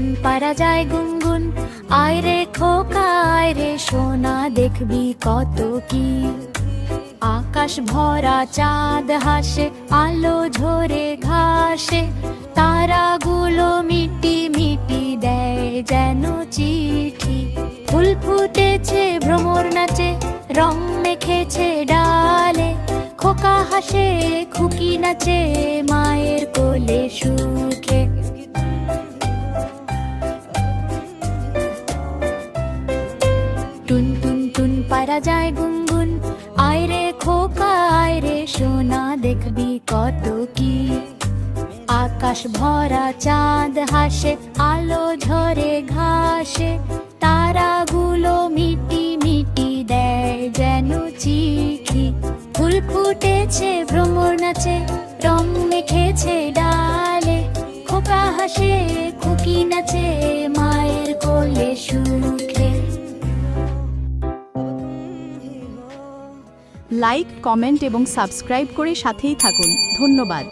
টুন পারা যায় গুনগুন, আয় রে খোকা আয় রে সোনা, দেখবি কত কি। আকাশ ভরা চাঁদ হাসে, আলো ঝরে ঘাসে, তারাগুলো মিটি মিটি দেয় যেন চিঠি। ফুল ফুটেছে ভ্রমর নাচে, রং মেখেছে ডালে, খোকা হাসে খুকি নাচে মায়ের কোলে সুখে। টুন টুন টুন পারা যায় গুনগুন, আয় রে খোকা আয় রে সোনা, দেখবি কত কি। আকাশ ভরা চাঁদ হাসে, আলো ঝরে ঘাসে, তারাগুলো মিটি মিটি দেয় যেন চিঠি। ফুল ফুটেছে ভ্রমর নাচে, রং মেখেছে ডালে, খোকা হাসে খুকি নাচে মায়ের কোলে সুখে। লাইক, কমেন্ট এবং সাবস্ক্রাইব করে সাথেই থাকুন। ধন্যবাদ।